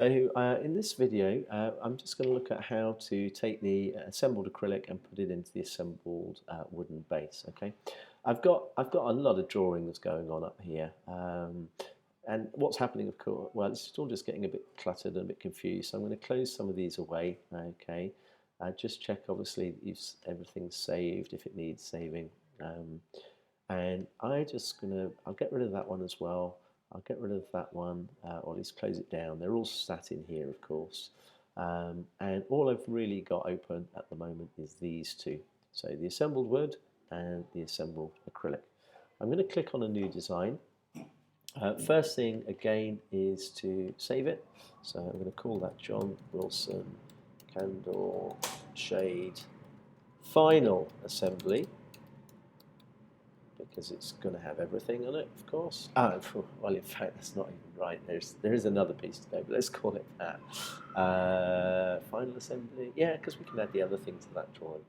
So in this video, I'm just going to look at how to take the assembled acrylic and put it into the assembled wooden base. Okay, I've got a lot of drawings going on up here, and what's happening, of course, well, it's all just getting a bit cluttered and a bit confused. So I'm going to close some of these away. Okay, just check obviously if everything's saved if it needs saving, and I'll get rid of that one as well. I'll get rid of that one, or at least close it down. They're all sat in here, of course. And all I've really got open at the moment is these two. So the assembled wood and the assembled acrylic. I'm going to click on a new design. First thing, again, is to save it. So I'm going to call that John Wilson Candle Shade Final Assembly, because it's going to have everything on it, of course. Well, in fact, that's not even right. There is another piece to go, but let's call it that. Final assembly, yeah, because we can add the other thing to that drawing.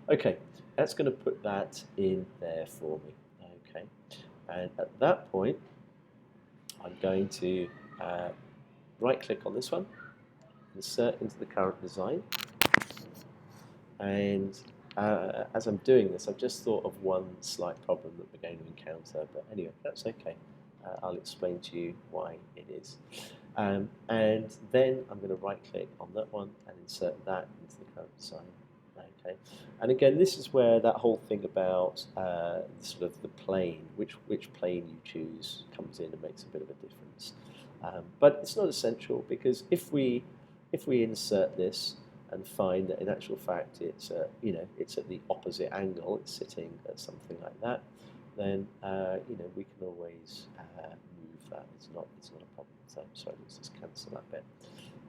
Okay, that's going to put that in there for me. Okay, and at that point, I'm going to right-click on this one, insert into the current design, and as I'm doing this, I've just thought of one slight problem that we're going to encounter, but anyway, that's okay. I'll explain to you why it is. And then I'm going to right-click on that one and insert that into the current design. Okay. And again, this is where that whole thing about sort of the plane, which plane you choose, comes in and makes a bit of a difference. But it's not essential, because if we insert this and find that in actual fact it's it's at the opposite angle, it's sitting at something like that, then we can always move that. It's not a problem. So sorry, let's just cancel that bit,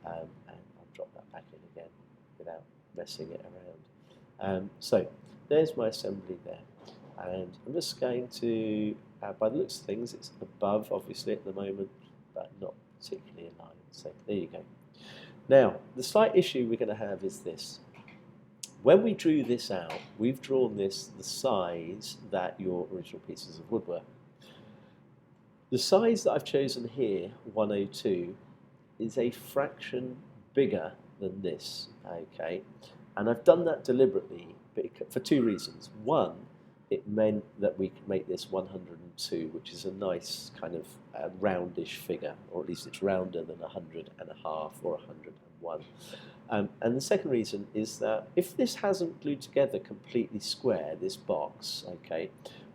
and I'll drop that back in again without messing it around. So there's my assembly there, and I'm just going to, by the looks of things, it's above obviously at the moment, but not particularly in line. So there you go. Now, the slight issue we're going to have is this. When we drew this out, we've drawn this the size that your original pieces of wood were. The size that I've chosen here, 102, is a fraction bigger than this, okay? And I've done that deliberately for two reasons. One, it meant that we could make this 102, which is a nice kind of roundish figure, or at least it's rounder than 100.5 or 101. And the second reason is that if this hasn't glued together completely square, this box, okay,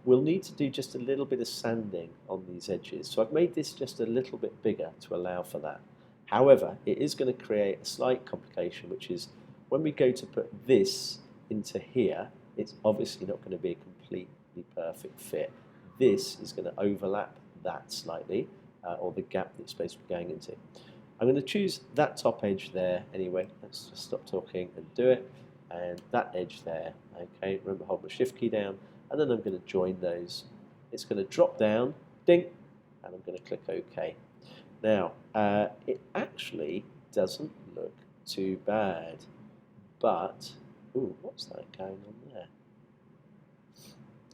we'll need to do just a little bit of sanding on these edges. So I've made this just a little bit bigger to allow for that. However, it is going to create a slight complication, which is when we go to put this into here, it's obviously not going to be a completely perfect fit. This is going to overlap that slightly, or the gap that's supposed to be going into. I'm going to choose that top edge there anyway. Let's just stop talking and do it. And that edge there, okay, remember, hold the shift key down, and then I'm going to join those. It's going to drop down, ding, and I'm going to click OK. Now, it actually doesn't look too bad, but, ooh, what's that going on there?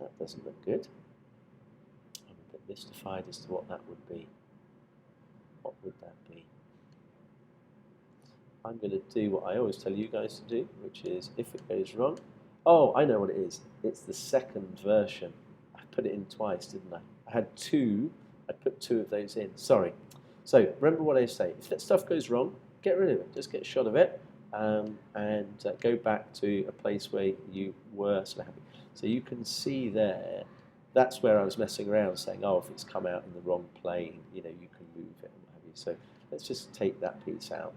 That doesn't look good. I'm a bit mystified as to what that would be. What would that be? I'm going to do what I always tell you guys to do, which is, if it goes wrong, oh, I know what it is. It's the second version. I put it in twice, didn't I? I had two. I put two of those in. Sorry. So remember what I say. If that stuff goes wrong, get rid of it. Just get a shot of it, and go back to a place where you were sort of happy. So you can see there, that's where I was messing around, saying, oh, if it's come out in the wrong plane, you can move it and what have you. So let's just take that piece out.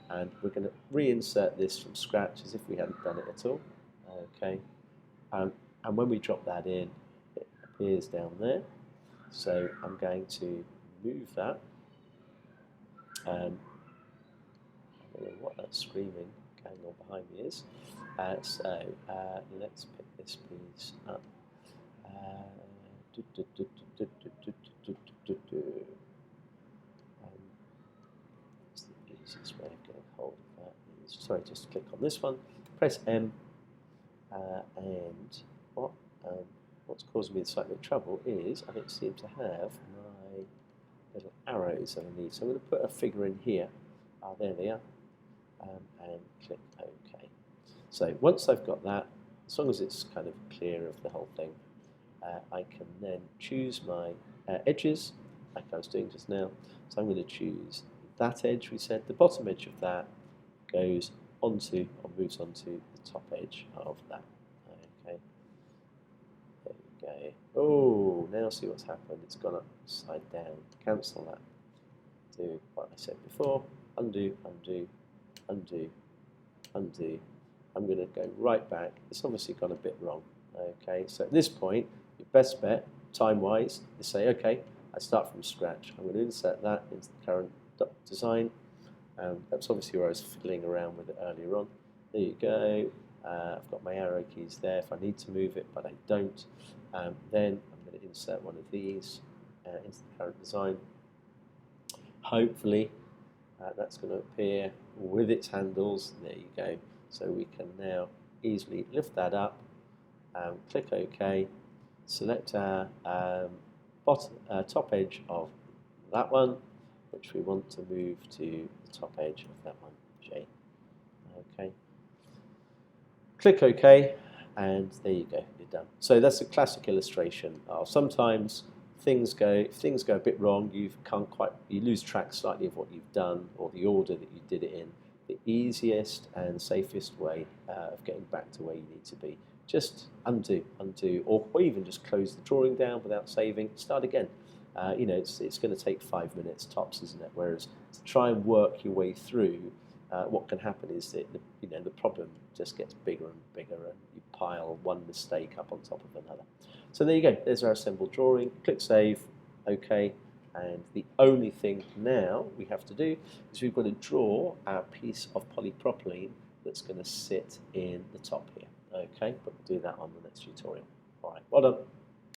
And we're going to reinsert this from scratch as if we hadn't done it at all. Okay, and when we drop that in, it appears down there. So I'm going to move that. I don't know what that screaming going on behind me is. So let's pick this piece up. It's the easiest way of getting hold of that. Sorry, just click on this one, press M, and what's causing me slightly trouble is I don't seem to have my little arrows underneath. So I'm going to put a figure in here. there they are, and click OK. So once I've got that, as long as it's kind of clear of the whole thing, I can then choose my edges, like I was doing just now. So I'm going to choose that edge. We said the bottom edge of that goes onto, or moves onto the top edge of that. Okay, there we go. Oh, now see what's happened. It's gone upside down. Cancel that. Do what I said before. Undo, undo, undo, undo. I'm going to go right back. It's obviously gone a bit wrong. Okay, so at this point, your best bet, time-wise, is say, okay, I start from scratch. I'm going to insert that into the current design. That's obviously where I was fiddling around with it earlier on. There you go. I've got my arrow keys there if I need to move it, but I don't. Then I'm going to insert one of these into the current design. Hopefully, that's going to appear with its handles. There you go. So we can now easily lift that up, click OK, select our top edge of that one, which we want to move to the top edge of that one, J. Okay. Click OK, and there you go, you're done. So that's a classic illustration of sometimes if things go a bit wrong, you lose track slightly of what you've done or the order that you did it in. The easiest and safest way of getting back to where you need to be, just undo, or even just close the drawing down without saving, start again. It's going to take 5 minutes tops, isn't it? Whereas to try and work your way through, what can happen is that the problem just gets bigger and bigger, and you pile one mistake up on top of another. So there you go. There's our assembled drawing. Click Save, OK. And the only thing now we have to do is we've got to draw our piece of polypropylene that's going to sit in the top here. OK, but we'll do that on the next tutorial. All right, well done.